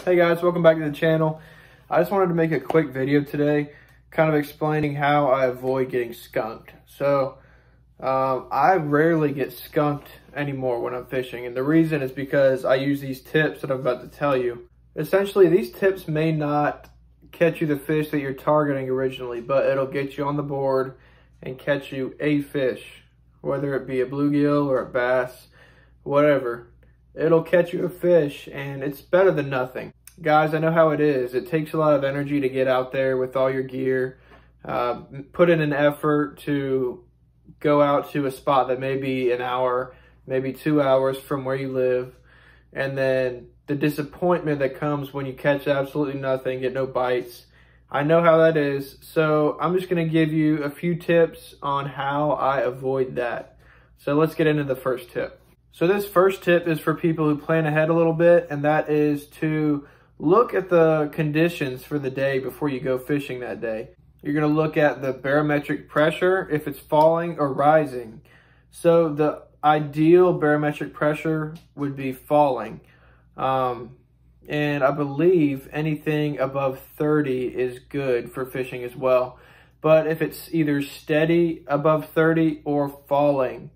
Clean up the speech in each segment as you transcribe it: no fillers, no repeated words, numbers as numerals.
Hey guys, welcome back to the channel. I just wanted to make a quick video today kind of explaining how I avoid getting skunked. So I rarely get skunked anymore when I'm fishing, and the reason is because I use these tips that I'm about to tell you. Essentially, these tips may not catch you the fish that you're targeting originally, but it'll get you on the board and catch you a fish, whether it be a bluegill or a bass, whatever. It'll catch you a fish, and it's better than nothing. Guys, I know how it is. It takes a lot of energy to get out there with all your gear, put in an effort to go out to a spot that may be an hour, maybe 2 hours from where you live, and then the disappointment that comes when you catch absolutely nothing, get no bites. I know how that is, so I'm just going to give you a few tips on how I avoid that. So let's get into the first tip. So this first tip is for people who plan ahead a little bit, and that is to look at the conditions for the day before you go fishing that day. You're going to look at the barometric pressure, if it's falling or rising. So the ideal barometric pressure would be falling. And I believe anything above 30 is good for fishing as well. But if it's either steady above 30 or falling,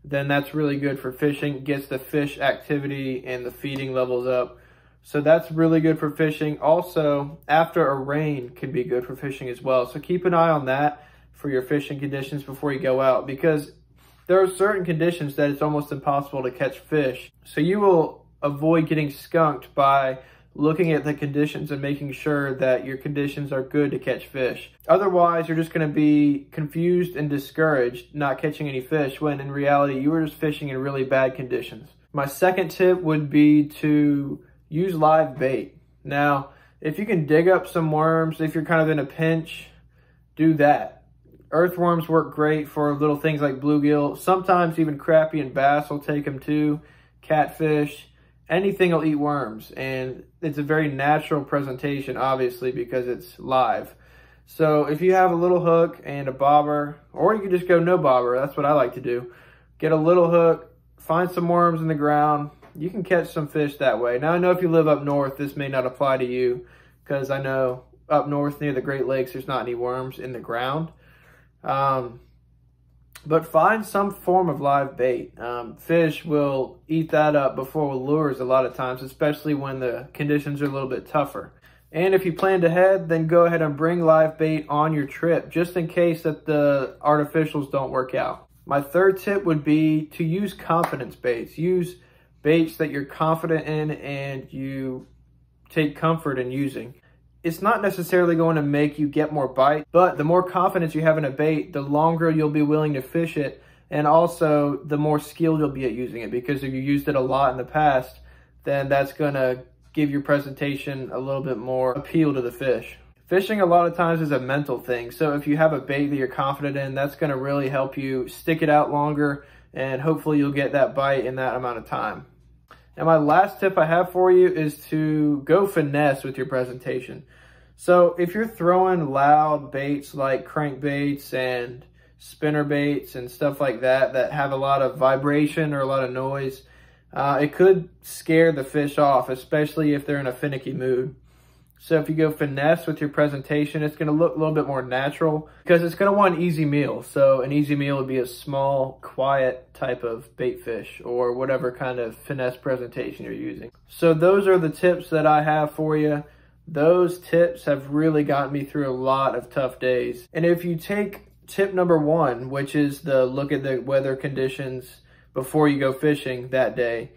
then that's really good for fishing. Gets the fish activity and the feeding levels up. So that's really good for fishing. Also, after a rain can be good for fishing as well. So keep an eye on that for your fishing conditions before you go out, because there are certain conditions that it's almost impossible to catch fish. So you will avoid getting skunked by looking at the conditions and making sure that your conditions are good to catch fish. Otherwise, you're just going to be confused and discouraged, not catching any fish, when in reality, you were just fishing in really bad conditions. My second tip would be to use live bait. Now, if you can dig up some worms, if you're kind of in a pinch, do that. Earthworms work great for little things like bluegill. Sometimes even crappie and bass will take them too. Catfish. Anything will eat worms, and it's a very natural presentation, obviously, because it's live. So if you have a little hook and a bobber, or you can just go no bobber, that's what I like to do. Get a little hook, find some worms in the ground. You can catch some fish that way. Now, I know if you live up north, this may not apply to you, because I know up north near the Great Lakes, there's not any worms in the ground. But find some form of live bait. Fish will eat that up before lures a lot of times, especially when the conditions are a little bit tougher. And if you planned ahead, then go ahead and bring live bait on your trip, just in case that the artificials don't work out. My third tip would be to use confidence baits. Use baits that you're confident in and you take comfort in using. It's not necessarily going to make you get more bite, but the more confidence you have in a bait, the longer you'll be willing to fish it, and also the more skilled you'll be at using it, because if you used it a lot in the past, then that's going to give your presentation a little bit more appeal to the fish. Fishing a lot of times is a mental thing, so if you have a bait that you're confident in, that's going to really help you stick it out longer, and hopefully you'll get that bite in that amount of time. And my last tip I have for you is to go finesse with your presentation. So if you're throwing loud baits like crankbaits and spinner baits and stuff like that, that have a lot of vibration or a lot of noise, it could scare the fish off, especially if they're in a finicky mood. So if you go finesse with your presentation, it's going to look a little bit more natural, because it's going to want an easy meal. So an easy meal would be a small, quiet type of bait fish, or whatever kind of finesse presentation you're using. So those are the tips that I have for you. Those tips have really gotten me through a lot of tough days. And if you take tip number 1, which is the look at the weather conditions before you go fishing that day,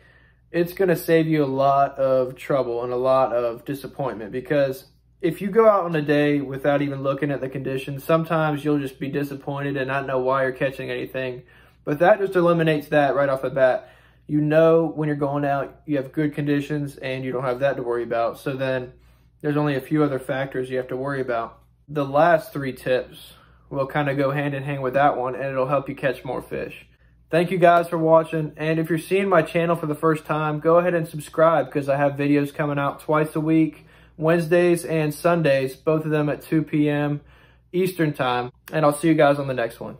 it's going to save you a lot of trouble and a lot of disappointment, because if you go out on a day without even looking at the conditions, sometimes you'll just be disappointed and not know why you're catching anything. But that just eliminates that right off the bat. You know when you're going out, you have good conditions and you don't have that to worry about. So then there's only a few other factors you have to worry about. The last 3 tips will kind of go hand in hand with that one, and it'll help you catch more fish. Thank you guys for watching, and if you're seeing my channel for the first time, go ahead and subscribe, because I have videos coming out twice a week, Wednesdays and Sundays, both of them at 2 p.m. Eastern time, and I'll see you guys on the next one.